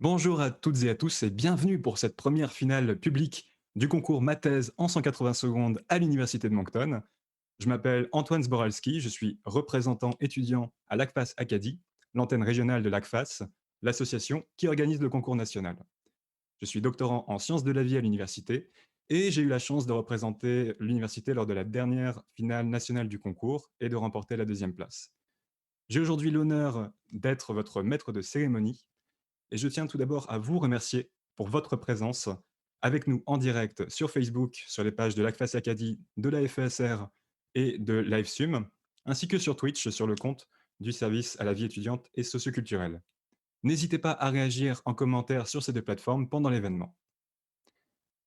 Bonjour à toutes et à tous et bienvenue pour cette première finale publique du concours Ma thèse en 180 secondes à l'Université de Moncton. Je m'appelle Antoine Zboralski, je suis représentant étudiant à l'ACFAS Acadie, l'antenne régionale de l'ACFAS, l'association qui organise le concours national. Je suis doctorant en sciences de la vie à l'université et j'ai eu la chance de représenter l'université lors de la dernière finale nationale du concours et de remporter la deuxième place. J'ai aujourd'hui l'honneur d'être votre maître de cérémonie et je tiens tout d'abord à vous remercier pour votre présence avec nous en direct sur Facebook, sur les pages de l'ACFAS Acadie, de la FESR et de Livesum, ainsi que sur Twitch sur le compte du service à la vie étudiante et socioculturelle. N'hésitez pas à réagir en commentaire sur ces deux plateformes pendant l'événement.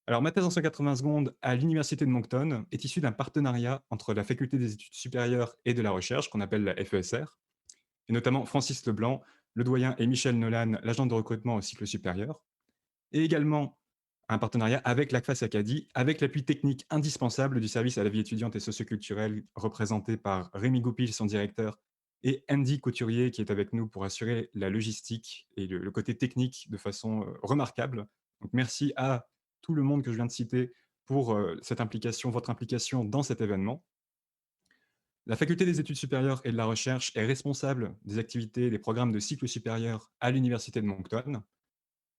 Alors, ma thèse en 180 secondes à l'Université de Moncton est issue d'un partenariat entre la Faculté des études supérieures et de la recherche, qu'on appelle la FESR, et notamment Francis Leblanc, le doyen, et Michel Nolan, l'agent de recrutement au cycle supérieur, et également un partenariat avec l'ACFAS Acadie, avec l'appui technique indispensable du service à la vie étudiante et socioculturelle, représenté par Rémi Goupil, son directeur, et Andy Couturier, qui est avec nous pour assurer la logistique et le côté technique de façon remarquable. Donc merci à tout le monde que je viens de citer pour cette implication, votre implication dans cet événement. La Faculté des études supérieures et de la recherche est responsable des activités et des programmes de cycle supérieur à l'Université de Moncton,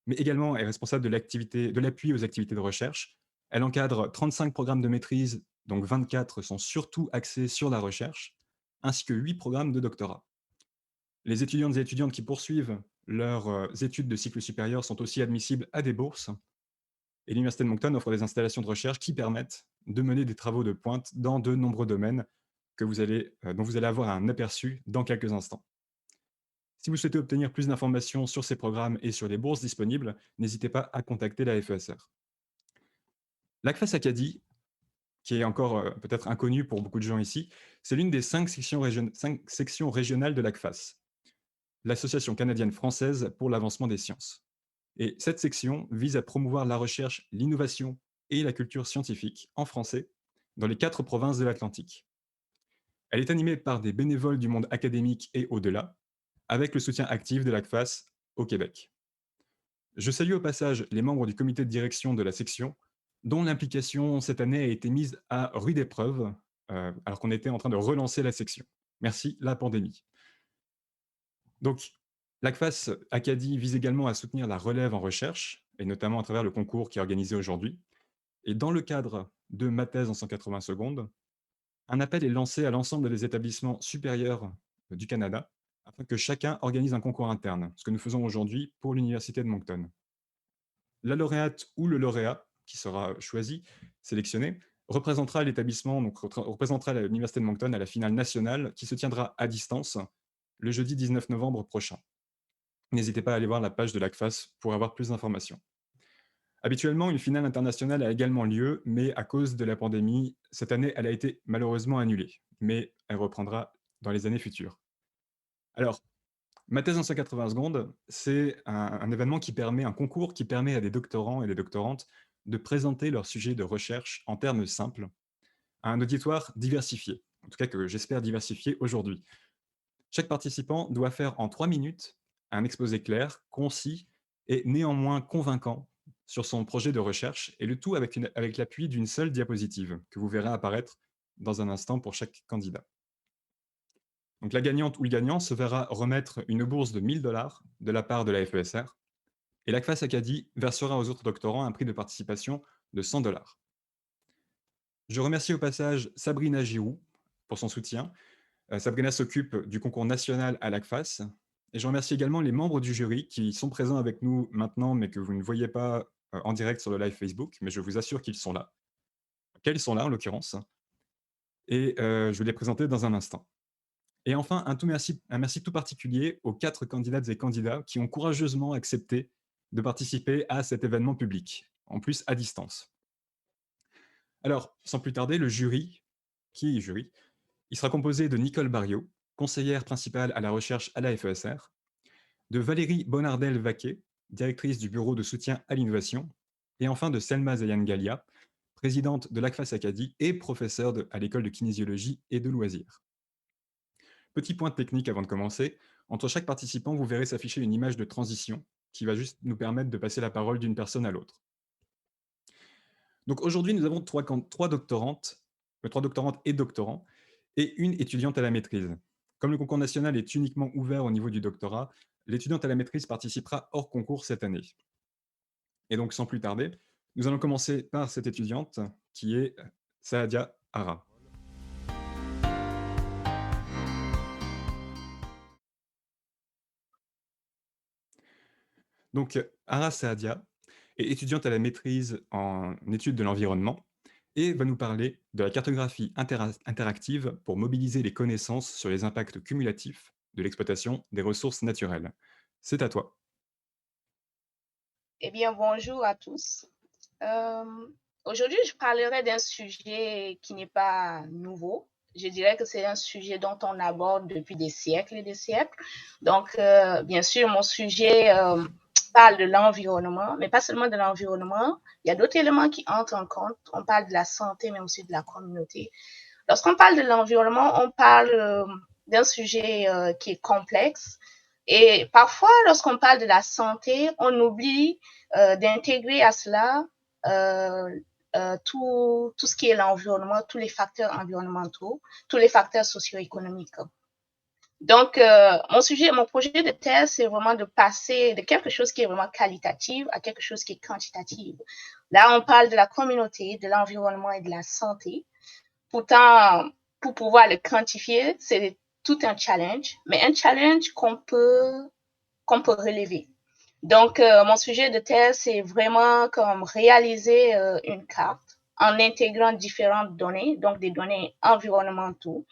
mais également est responsable de l'appui aux activités de recherche. Elle encadre 35 programmes de maîtrise, donc 24 sont surtout axés sur la recherche, ainsi que 8 programmes de doctorat. Les étudiantes et étudiantes qui poursuivent leurs études de cycle supérieur sont aussi admissibles à des bourses, et l'Université de Moncton offre des installations de recherche qui permettent de mener des travaux de pointe dans de nombreux domaines dont vous allez avoir un aperçu dans quelques instants. Si vous souhaitez obtenir plus d'informations sur ces programmes et sur les bourses disponibles, n'hésitez pas à contacter la FESR. L'ACFAS Acadie, qui est encore peut-être inconnue pour beaucoup de gens ici, c'est l'une des 5 sections régionales de l'ACFAS, l'Association canadienne-française pour l'avancement des sciences. Et cette section vise à promouvoir la recherche, l'innovation et la culture scientifique en français dans les 4 provinces de l'Atlantique. Elle est animée par des bénévoles du monde académique et au-delà, avec le soutien actif de l'ACFAS au Québec. Je salue au passage les membres du comité de direction de la section, dont l'implication cette année a été mise à rude épreuve, alors qu'on était en train de relancer la section. Merci la pandémie. Donc, l'ACFAS Acadie vise également à soutenir la relève en recherche, et notamment à travers le concours qui est organisé aujourd'hui. Et dans le cadre de ma thèse en 180 secondes, un appel est lancé à l'ensemble des établissements supérieurs du Canada afin que chacun organise un concours interne, ce que nous faisons aujourd'hui pour l'Université de Moncton. La lauréate ou le lauréat qui sera choisi, sélectionné, représentera l'établissement, donc représentera l'Université de Moncton à la finale nationale qui se tiendra à distance le jeudi 19 novembre prochain. N'hésitez pas à aller voir la page de l'ACFAS pour avoir plus d'informations. Habituellement, une finale internationale a également lieu, mais à cause de la pandémie, cette année, elle a été malheureusement annulée, mais elle reprendra dans les années futures. Alors, ma thèse en 180 secondes, c'est un événement qui permet, un concours qui permet à des doctorants et des doctorantes de présenter leur sujet de recherche en termes simples à un auditoire diversifié, en tout cas que j'espère diversifié aujourd'hui. Chaque participant doit faire en 3 minutes un exposé clair, concis et néanmoins convaincant sur son projet de recherche, et le tout avec l'appui d'une seule diapositive que vous verrez apparaître dans un instant pour chaque candidat. Donc la gagnante ou le gagnant se verra remettre une bourse de 1 000 $ de la part de la FESR, et l'ACFAS Acadie versera aux autres doctorants un prix de participation de 100 $. Je remercie au passage Sabrina Giroux pour son soutien. Sabrina s'occupe du concours national à l'ACFAS, et je remercie également les membres du jury qui sont présents avec nous maintenant, mais que vous ne voyez pas en direct sur le live Facebook, mais je vous assure qu'ils sont là. Qu'elles sont là en l'occurrence, et je vais les présenter dans un instant. Et enfin, un merci tout particulier aux 4 candidates et candidats qui ont courageusement accepté de participer à cet événement public, en plus à distance. Alors, sans plus tarder, le jury, qui est jury, il sera composé de Nicole Barriot, conseillère principale à la recherche à la FESR, de Valérie Bonardel-Vaquet, directrice du bureau de soutien à l'innovation, et enfin de Selma Zayan Galia, présidente de l'ACFAS Acadie et professeure à l'école de kinésiologie et de loisirs. Petit point technique avant de commencer, entre chaque participant, vous verrez s'afficher une image de transition qui va juste nous permettre de passer la parole d'une personne à l'autre. Donc aujourd'hui, nous avons trois doctorantes, 3 doctorantes et doctorants, et une étudiante à la maîtrise. Comme le concours national est uniquement ouvert au niveau du doctorat, l'étudiante à la maîtrise participera hors concours cette année. Et donc, sans plus tarder, nous allons commencer par cette étudiante qui est Saadia Ara. Donc, Ara Saadia est étudiante à la maîtrise en études de l'environnement et va nous parler de la cartographie interactive pour mobiliser les connaissances sur les impacts cumulatifs de l'exploitation des ressources naturelles. C'est à toi. Eh bien, bonjour à tous. Euh, Aujourd'hui, je parlerai d'un sujet qui n'est pas nouveau. Je dirais que c'est un sujet dont on aborde depuis des siècles et des siècles. Donc, bien sûr, mon sujet parle de l'environnement, mais pas seulement de l'environnement. Il y a d'autres éléments qui entrent en compte. On parle de la santé, mais aussi de la communauté. Lorsqu'on parle de l'environnement, on parle d'un sujet qui est complexe. Et parfois, lorsqu'on parle de la santé, on oublie d'intégrer à cela euh, tout ce qui est l'environnement, tous les facteurs environnementaux, tous les facteurs socio-économiques. Donc, mon projet de thèse, c'est vraiment de passer de quelque chose qui est vraiment qualitatif à quelque chose qui est quantitatif. Là, on parle de la communauté, de l'environnement et de la santé. Pourtant, pour pouvoir le quantifier, c'est tout un challenge, mais un challenge qu'on peut relever. Donc, mon sujet de thèse, c'est vraiment comme réaliser une carte en intégrant différentes données, donc des données environnementaux,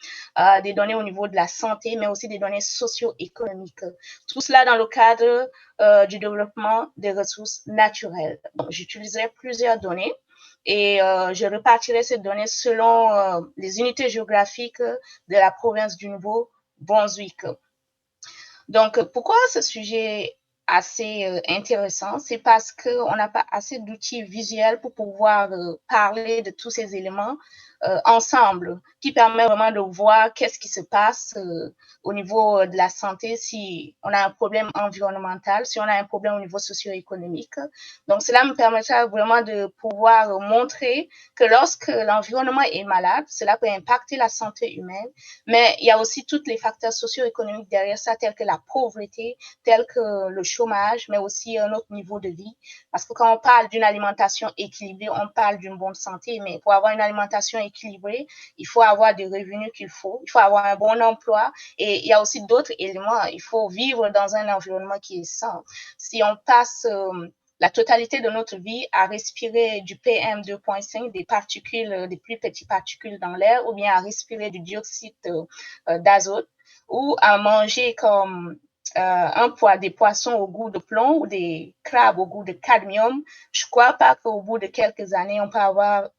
des données au niveau de la santé, mais aussi des données socio-économiques. Tout cela dans le cadre du développement des ressources naturelles. Donc, j'utiliserai plusieurs données et je répartirai ces données selon les unités géographiques de la province du Nouveau-Brunswick. Donc, pourquoi ce sujet assez intéressant? C'est parce qu'on n'a pas assez d'outils visuels pour pouvoir parler de tous ces éléments ensemble, qui permet vraiment de voir qu'est-ce qui se passe au niveau de la santé si on a un problème environnemental, si on a un problème au niveau socio-économique. Donc, cela me permettra vraiment de pouvoir montrer que lorsque l'environnement est malade, cela peut impacter la santé humaine, mais il y a aussi tous les facteurs socio-économiques derrière ça, tels que la pauvreté, tels que le chômage, mais aussi un autre niveau de vie. Parce que quand on parle d'une alimentation équilibrée, on parle d'une bonne santé, mais pour avoir une alimentation équilibrée, il faut avoir des revenus qu'il faut, il faut avoir un bon emploi et il y a aussi d'autres éléments. Il faut vivre dans un environnement qui est sain. Si on passe la totalité de notre vie à respirer du PM2.5, des particules, des plus petites particules dans l'air, ou bien à respirer du dioxyde d'azote, ou à manger comme des poissons au goût de plomb ou des crabes au goût de cadmium, je ne crois pas qu'au bout de quelques années, on peut avoir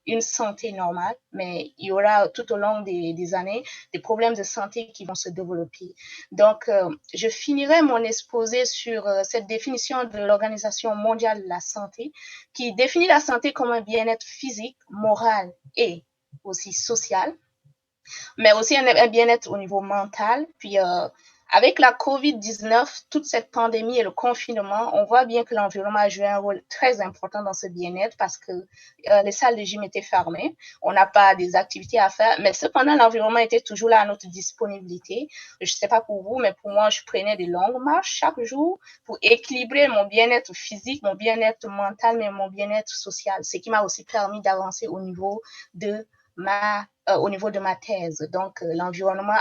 une santé normale, mais il y aura tout au long des années des problèmes de santé qui vont se développer. Donc, je finirai mon exposé sur cette définition de l'Organisation mondiale de la santé, qui définit la santé comme un bien-être physique, moral et aussi social, mais aussi un bien-être au niveau mental. Puis, avec la COVID-19, toute cette pandémie et le confinement, on voit bien que l'environnement a joué un rôle très important dans ce bien-être parce que les salles de gym étaient fermées, on n'a pas des activités à faire, mais cependant, l'environnement était toujours là à notre disponibilité. Je ne sais pas pour vous, mais pour moi, je prenais des longues marches chaque jour pour équilibrer mon bien-être physique, mon bien-être mental, mais mon bien-être social, ce qui m'a aussi permis d'avancer au niveau de ma thèse. Donc, l'environnement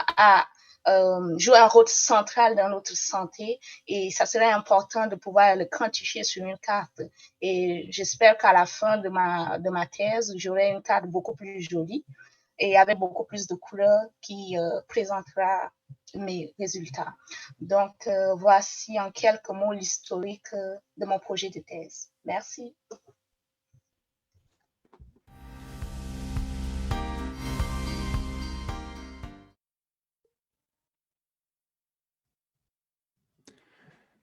joue un rôle central dans notre santé et ça serait important de pouvoir le quantifier sur une carte. Et j'espère qu'à la fin de ma thèse, j'aurai une carte beaucoup plus jolie et avec beaucoup plus de couleurs qui présentera mes résultats. Donc, voici en quelques mots l'historique de mon projet de thèse. Merci.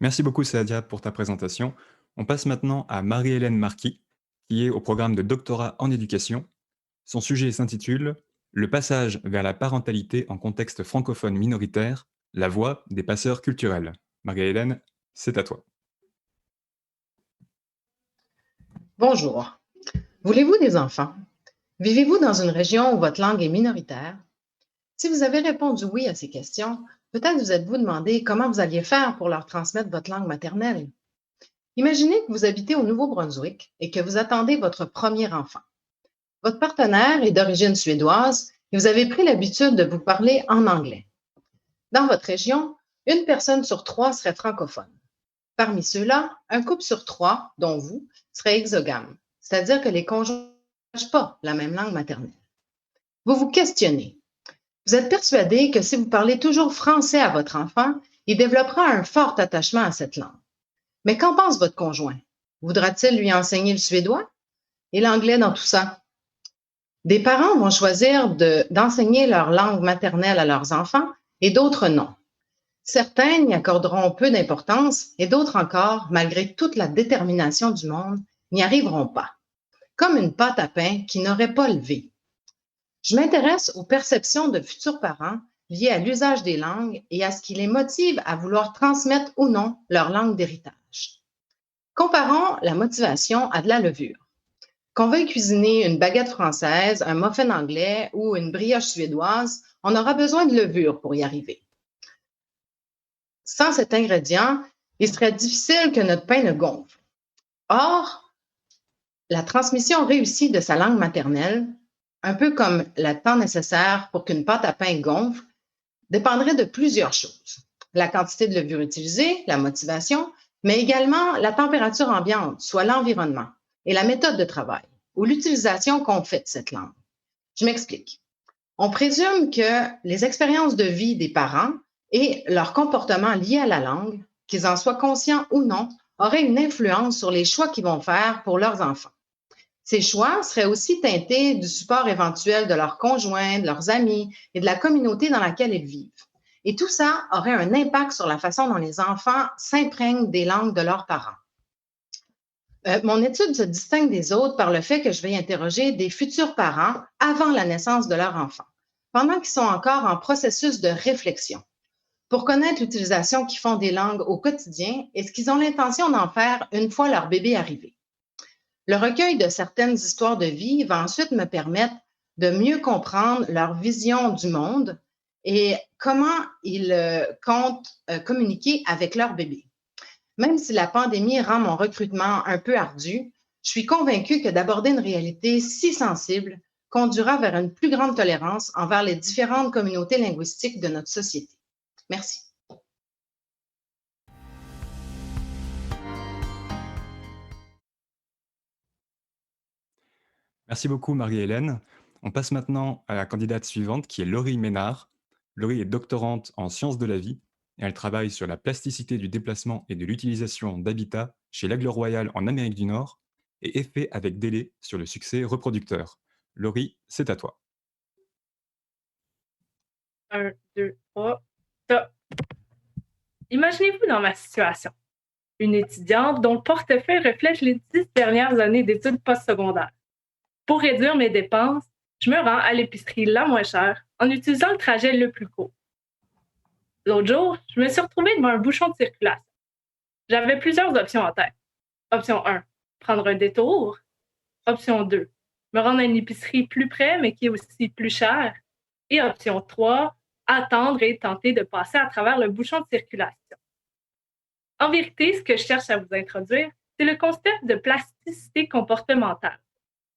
Merci beaucoup, Saadia, pour ta présentation. On passe maintenant à Marie-Hélène Marquis, qui est au programme de doctorat en éducation. Son sujet s'intitule « Le passage vers la parentalité en contexte francophone minoritaire, la voix des passeurs culturels ». Marie-Hélène, c'est à toi. Bonjour. Voulez-vous des enfants? Vivez-vous dans une région où votre langue est minoritaire? Si vous avez répondu oui à ces questions, peut-être vous êtes-vous demandé comment vous alliez faire pour leur transmettre votre langue maternelle. Imaginez que vous habitez au Nouveau-Brunswick et que vous attendez votre premier enfant. Votre partenaire est d'origine suédoise et vous avez pris l'habitude de vous parler en anglais. Dans votre région, une personne sur 3 serait francophone. Parmi ceux-là, un couple sur 3, dont vous, serait exogame, c'est-à-dire que les conjoints ne partagent pas la même langue maternelle. Vous vous questionnez. Vous êtes persuadé que si vous parlez toujours français à votre enfant, il développera un fort attachement à cette langue. Mais qu'en pense votre conjoint? Voudra-t-il lui enseigner le suédois et l'anglais dans tout ça? Des parents vont choisir d'enseigner leur langue maternelle à leurs enfants et d'autres non. Certains y accorderont peu d'importance et d'autres encore, malgré toute la détermination du monde, n'y arriveront pas. Comme une pâte à pain qui n'aurait pas levé. Je m'intéresse aux perceptions de futurs parents liées à l'usage des langues et à ce qui les motive à vouloir transmettre ou non leur langue d'héritage. Comparons la motivation à de la levure. Qu'on veuille cuisiner une baguette française, un muffin anglais ou une brioche suédoise, on aura besoin de levure pour y arriver. Sans cet ingrédient, il serait difficile que notre pain ne gonfle. Or, la transmission réussie de sa langue maternelle, un peu comme le temps nécessaire pour qu'une pâte à pain gonfle, dépendrait de plusieurs choses. La quantité de levure utilisée, la motivation, mais également la température ambiante, soit l'environnement, et la méthode de travail, ou l'utilisation qu'on fait de cette langue. Je m'explique. On présume que les expériences de vie des parents et leur comportement lié à la langue, qu'ils en soient conscients ou non, auraient une influence sur les choix qu'ils vont faire pour leurs enfants. Ces choix seraient aussi teintés du support éventuel de leurs conjoints, de leurs amis et de la communauté dans laquelle ils vivent. Et tout ça aurait un impact sur la façon dont les enfants s'imprègnent des langues de leurs parents. Mon étude se distingue des autres par le fait que je vais interroger des futurs parents avant la naissance de leur enfant, pendant qu'ils sont encore en processus de réflexion, pour connaître l'utilisation qu'ils font des langues au quotidien et ce qu'ils ont l'intention d'en faire une fois leur bébé arrivé. Le recueil de certaines histoires de vie va ensuite me permettre de mieux comprendre leur vision du monde et comment ils comptent communiquer avec leur bébé. Même si la pandémie rend mon recrutement un peu ardu, je suis convaincue que d'aborder une réalité si sensible conduira vers une plus grande tolérance envers les différentes communautés linguistiques de notre société. Merci. Merci beaucoup, Marie-Hélène. On passe maintenant à la candidate suivante, qui est Laurie Ménard. Laurie est doctorante en sciences de la vie et elle travaille sur la plasticité du déplacement et de l'utilisation d'habitats chez l'aigle royal en Amérique du Nord et effet avec délai sur le succès reproducteur. Laurie, c'est à toi. 1, 2, 3, top. Imaginez-vous dans ma situation. Une étudiante dont le portefeuille reflète les 10 dernières années d'études postsecondaires. Pour réduire mes dépenses, je me rends à l'épicerie la moins chère en utilisant le trajet le plus court. L'autre jour, je me suis retrouvée devant un bouchon de circulation. J'avais plusieurs options en tête. Option 1, prendre un détour. Option 2, me rendre à une épicerie plus près mais qui est aussi plus chère. Et option 3, attendre et tenter de passer à travers le bouchon de circulation. En vérité, ce que je cherche à vous introduire, c'est le concept de plasticité comportementale.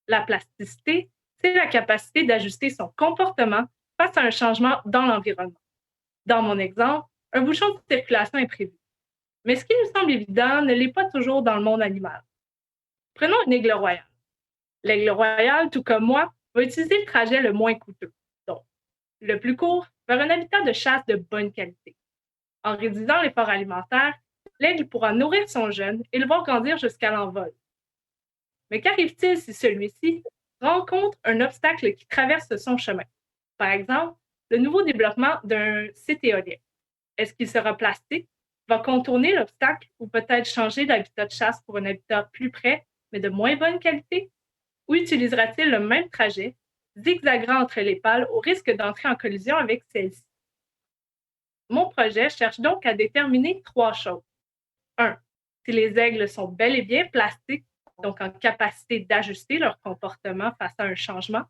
La plasticité, c'est la capacité d'ajuster son comportement face à un changement dans l'environnement. Dans mon exemple, un bouchon de circulation est prévu. Mais ce qui nous semble évident ne l'est pas toujours dans le monde animal. Prenons un aigle royal. L'aigle royal, tout comme moi, va utiliser le trajet le moins coûteux, donc le plus court, vers un habitat de chasse de bonne qualité. En réduisant l'effort alimentaire, l'aigle pourra nourrir son jeune et le voir grandir jusqu'à l'envol. Mais qu'arrive-t-il si celui-ci rencontre un obstacle qui traverse son chemin? Par exemple, le nouveau développement d'un site éolien. Est-ce qu'il sera plastique, va contourner l'obstacle ou peut-être changer d'habitat de chasse pour un habitat plus près, mais de moins bonne qualité? Ou utilisera-t-il le même trajet, zigzaguant entre les pales au risque d'entrer en collision avec celle-ci? Mon projet cherche donc à déterminer 3 choses. 1. Si les aigles sont bel et bien plastiques donc en capacité d'ajuster leur comportement face à un changement.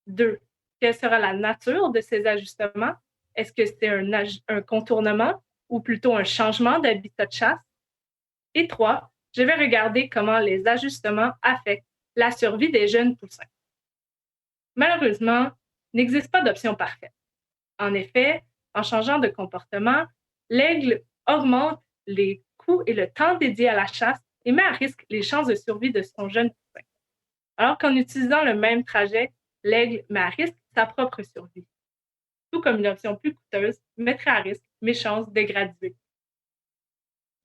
2, quelle sera la nature de ces ajustements? Est-ce que c'est un contournement ou plutôt un changement d'habitat de chasse? Et 3, je vais regarder comment les ajustements affectent la survie des jeunes poussins. Malheureusement, il n'existe pas d'option parfaite. En effet, en changeant de comportement, l'aigle augmente les coûts et le temps dédié à la chasse et met à risque les chances de survie de son jeune poussin. Alors qu'en utilisant le même trajet, l'aigle met à risque sa propre survie. Tout comme une option plus coûteuse mettrait à risque mes chances de graduer.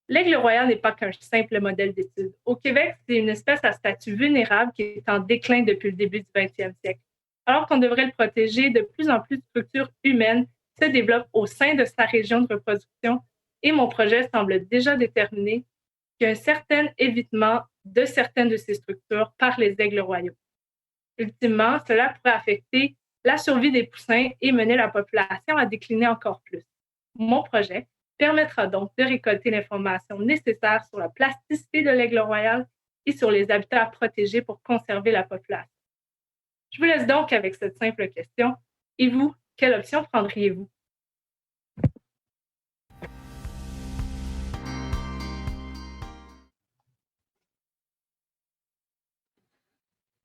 L'aigle royal n'est pas qu'un simple modèle d'étude. Au Québec, c'est une espèce à statut vulnérable qui est en déclin depuis le début du 20e siècle. Alors qu'on devrait le protéger, de plus en plus de structures humaines se développent au sein de sa région de reproduction et mon projet semble déjà déterminer qu'il y a un certain évitement de certaines de ces structures par les aigles royaux. Ultimement, cela pourrait affecter la survie des poussins et mener la population à décliner encore plus. Mon projet permettra donc de récolter l'information nécessaire sur la plasticité de l'aigle royal et sur les habitats à protéger pour conserver la population. Je vous laisse donc avec cette simple question. Et vous, quelle option prendriez-vous?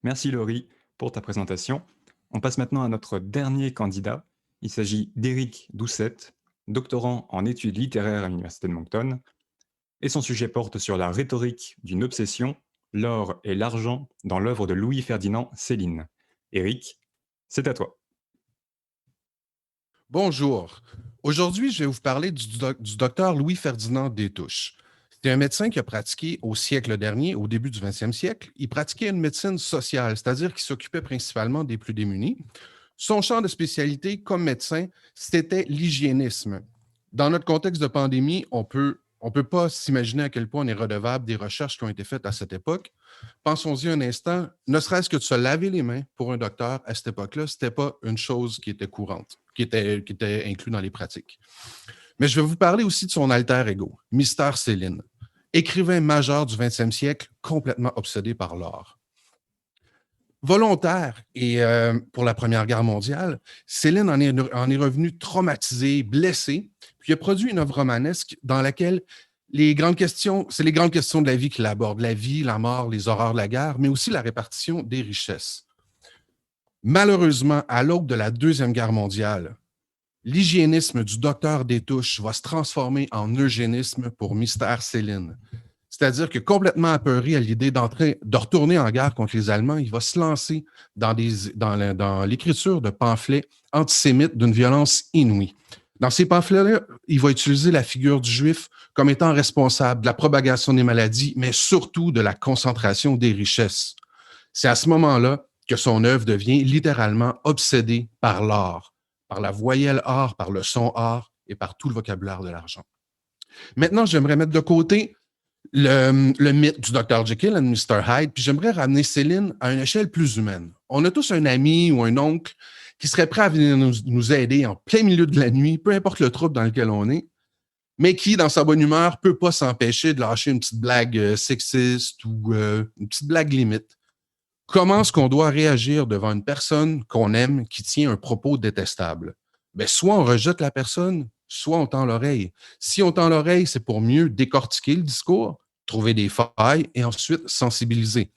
Merci Laurie pour ta présentation. On passe maintenant à notre dernier candidat. Il s'agit d'Éric Doucette, doctorant en études littéraires à l'Université de Moncton. Et son sujet porte sur la rhétorique d'une obsession, l'or et l'argent dans l'œuvre de Louis-Ferdinand Céline. Éric, c'est à toi. Bonjour. Aujourd'hui, je vais vous parler du docteur Louis-Ferdinand Destouches. C'est un médecin qui a pratiqué au siècle dernier, au début du 20e siècle. Il pratiquait une médecine sociale, c'est-à-dire qu'il s'occupait principalement des plus démunis. Son champ de spécialité comme médecin, c'était l'hygiénisme. Dans notre contexte de pandémie, on peut pas s'imaginer à quel point on est redevable des recherches qui ont été faites à cette époque. Pensons-y un instant, ne serait-ce que de se laver les mains pour un docteur à cette époque-là, ce n'était pas une chose qui était courante, qui était inclus dans les pratiques. Mais je vais vous parler aussi de son alter ego, Mystère Céline, écrivain majeur du 20e siècle, complètement obsédé par l'or. Volontaire et pour la Première Guerre mondiale, Céline en est revenu traumatisé, blessé, puis il a produit une œuvre romanesque dans laquelle c'est les grandes questions de la vie qu'il aborde, la vie, la mort, les horreurs de la guerre, mais aussi la répartition des richesses. Malheureusement, à l'aube de la Deuxième Guerre mondiale, l'hygiénisme du docteur Destouches va se transformer en eugénisme pour Mystère Céline. C'est-à-dire que complètement apeuré à l'idée de retourner en guerre contre les Allemands, il va se lancer dans l'écriture de pamphlets antisémites d'une violence inouïe. Dans ces pamphlets-là, il va utiliser la figure du juif comme étant responsable de la propagation des maladies, mais surtout de la concentration des richesses. C'est à ce moment-là que son œuvre devient littéralement obsédée par l'or, par la voyelle or, par le son or et par tout le vocabulaire de l'argent. Maintenant, j'aimerais mettre de côté le mythe du Dr. Jekyll et Mr. Hyde, puis j'aimerais ramener Céline à une échelle plus humaine. On a tous un ami ou un oncle qui serait prêt à venir nous aider en plein milieu de la nuit, peu importe le trouble dans lequel on est, mais qui, dans sa bonne humeur, ne peut pas s'empêcher de lâcher une petite blague sexiste ou une petite blague limite. Comment est-ce qu'on doit réagir devant une personne qu'on aime qui tient un propos détestable? Bien, soit on rejette la personne, soit on tend l'oreille. Si on tend l'oreille, c'est pour mieux décortiquer le discours, trouver des failles et ensuite sensibiliser.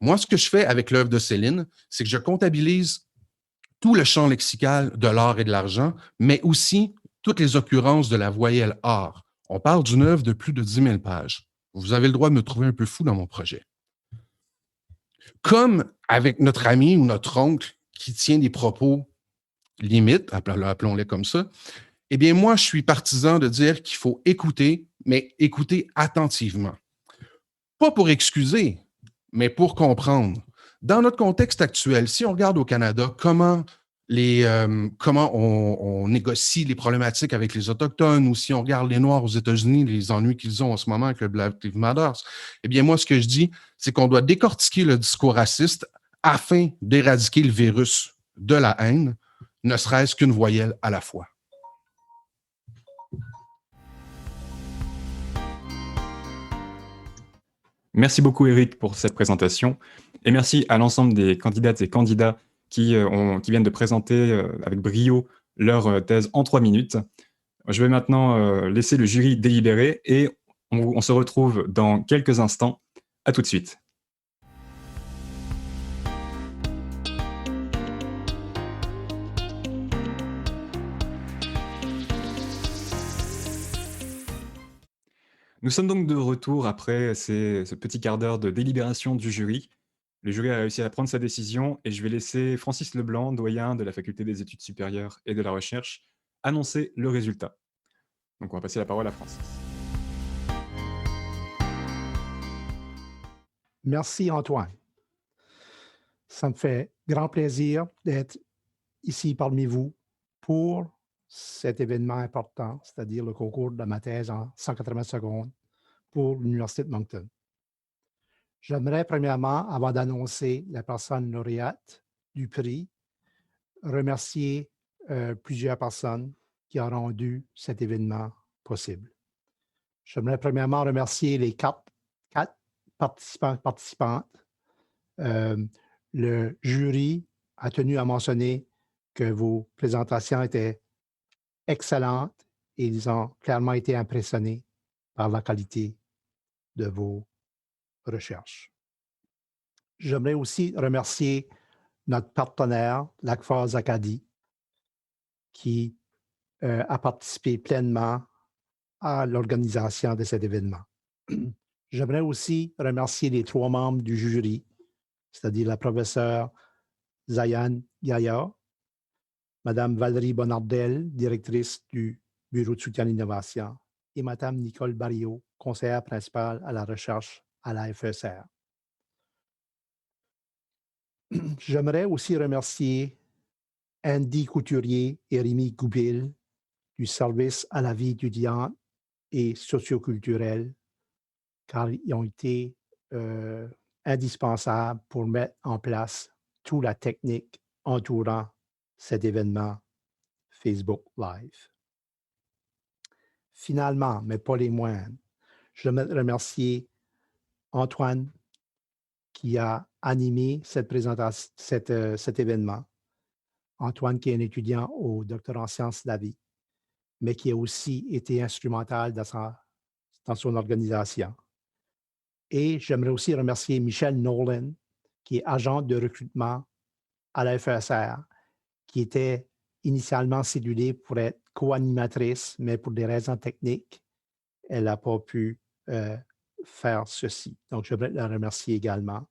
Moi, ce que je fais avec l'œuvre de Céline, c'est que je comptabilise tout le champ lexical de l'or et de l'argent, mais aussi toutes les occurrences de la voyelle or. On parle d'une œuvre de plus de 10 000 pages. Vous avez le droit de me trouver un peu fou dans mon projet. Comme avec notre ami ou notre oncle qui tient des propos limites, appelons-les comme ça, eh bien, moi, je suis partisan de dire qu'il faut écouter, mais écouter attentivement. Pas pour excuser, mais pour comprendre. Dans notre contexte actuel, si on regarde au Canada, comment on négocie les problématiques avec les Autochtones, ou si on regarde les Noirs aux États-Unis, les ennuis qu'ils ont en ce moment avec le Black Lives Matter, eh bien, moi, ce que je dis, c'est qu'on doit décortiquer le discours raciste afin d'éradiquer le virus de la haine, ne serait-ce qu'une voyelle à la fois. Merci beaucoup Eric pour cette présentation et merci à l'ensemble des candidates et candidats qui viennent de présenter avec brio leur thèse en 3 minutes. Je vais maintenant laisser le jury délibérer et on se retrouve dans quelques instants. À tout de suite. Nous sommes donc de retour après ce petit quart d'heure de délibération du jury. Le jury a réussi à prendre sa décision et je vais laisser Francis Leblanc, doyen de la Faculté des études supérieures et de la recherche, annoncer le résultat. Donc on va passer la parole à Francis. Merci Antoine. Ça me fait grand plaisir d'être ici parmi vous pour cet événement important, c'est-à-dire le concours de ma thèse en 180 secondes pour l'Université de Moncton. J'aimerais premièrement, avant d'annoncer la personne lauréate du prix, remercier plusieurs personnes qui ont rendu cet événement possible. J'aimerais premièrement remercier les quatre participantes. Le jury a tenu à mentionner que vos présentations étaient excellentes et ils ont clairement été impressionnés par la qualité de vos recherches. J'aimerais aussi remercier notre partenaire, l'ACFAS Acadie, qui a participé pleinement à l'organisation de cet événement. J'aimerais aussi remercier les 3 membres du jury, c'est-à-dire la professeure Zayan Gaillard, Madame Valérie Bonardel, directrice du Bureau de soutien à l'innovation, et Madame Nicole Barriot, conseillère principale à la recherche à la FESR. J'aimerais aussi remercier Andy Couturier et Rémi Goupil du service à la vie étudiante et socioculturelle, car ils ont été indispensables pour mettre en place toute la technique entourant cet événement Facebook Live. Finalement, mais pas les moindres, je veux remercier Antoine qui a animé cet événement. Antoine qui est un étudiant au doctorat en sciences de la vie, mais qui a aussi été instrumental dans son organisation. Et j'aimerais aussi remercier Michelle Nolan, qui est agente de recrutement à la FESR, qui était initialement cédulée pour être co-animatrice, mais pour des raisons techniques, elle n'a pas pu faire ceci. Donc, je voudrais la remercier également.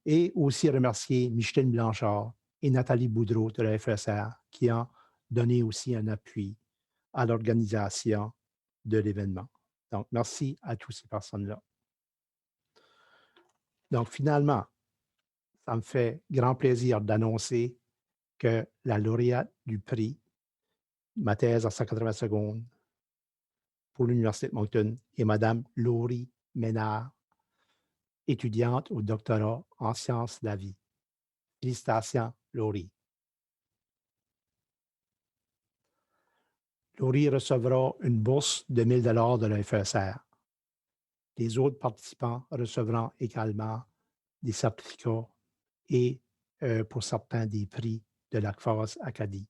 Et aussi remercier Micheline Blanchard et Nathalie Boudreau de la FESR, qui ont donné aussi un appui à l'organisation de l'événement. Donc, merci à toutes ces personnes-là. Donc, finalement, ça me fait grand plaisir d'annoncer que la lauréate du prix, ma thèse en 180 secondes pour l'Université de Moncton, est Mme Laurie Ménard, étudiante au doctorat en sciences de la vie. Félicitations, Laurie. Laurie recevra une bourse de 1 000 $ de la FESR. Les autres participants recevront également des certificats et, pour certains, des prix de l'ACFAS Acadie.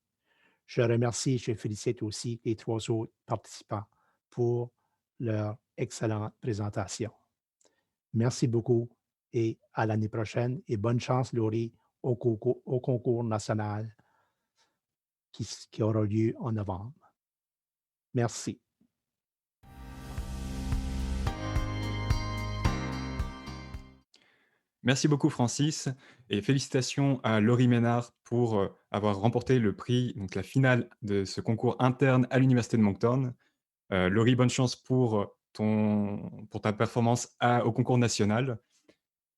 Je remercie et je félicite aussi les 3 autres participants pour leur excellente présentation. Merci beaucoup et à l'année prochaine et bonne chance, Laurie, au concours national qui aura lieu en novembre. Merci. Merci beaucoup Francis et félicitations à Laurie Ménard pour avoir remporté le prix, donc la finale de ce concours interne à l'Université de Moncton. Laurie, bonne chance pour ta performance au concours national.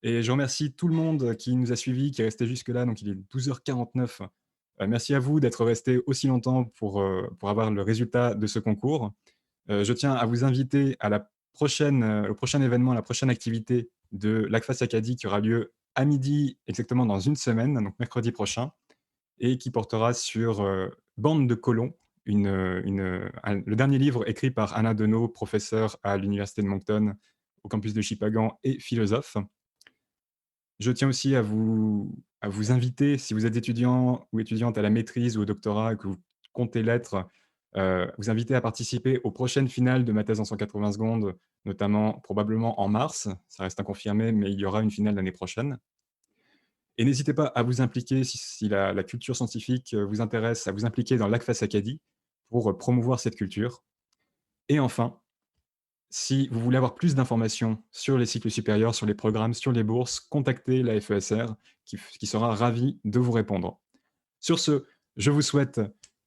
Et je remercie tout le monde qui nous a suivis, qui est resté jusque-là, donc il est 12h49. Merci à vous d'être restés aussi longtemps pour avoir le résultat de ce concours. Je tiens à vous inviter à au prochain événement, à la prochaine activité de l'ACFAS Acadie qui aura lieu à midi, exactement dans une semaine, donc mercredi prochain, et qui portera sur Bande de colons, le dernier livre écrit par Anna Deneau, professeure à l'Université de Moncton au campus de Shippagan et philosophe. Je tiens aussi à vous inviter, si vous êtes étudiant ou étudiante à la maîtrise ou au doctorat et que vous comptez l'être, vous inviter à participer aux prochaines finales de ma thèse en 180 secondes, notamment probablement en mars. Ça reste inconfirmé, mais il y aura une finale l'année prochaine. Et n'hésitez pas à vous impliquer, si la culture scientifique vous intéresse, à vous impliquer dans l'ACFAS Acadie pour promouvoir cette culture. Et enfin, si vous voulez avoir plus d'informations sur les cycles supérieurs, sur les programmes, sur les bourses, contactez la FESR qui sera ravie de vous répondre. Sur ce, je vous souhaite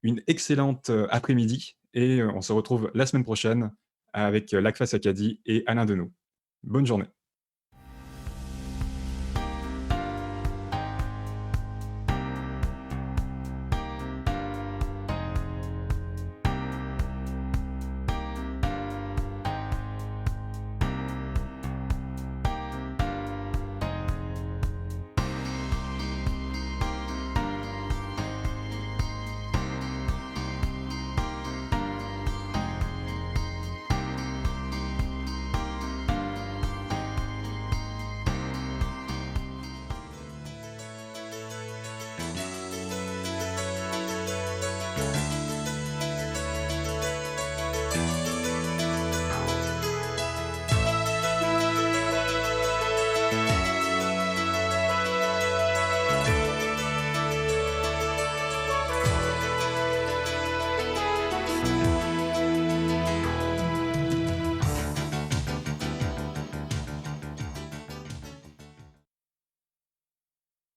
une excellente après-midi et on se retrouve la semaine prochaine avec l'ACFAS Acadie et Alain Denou. Bonne journée.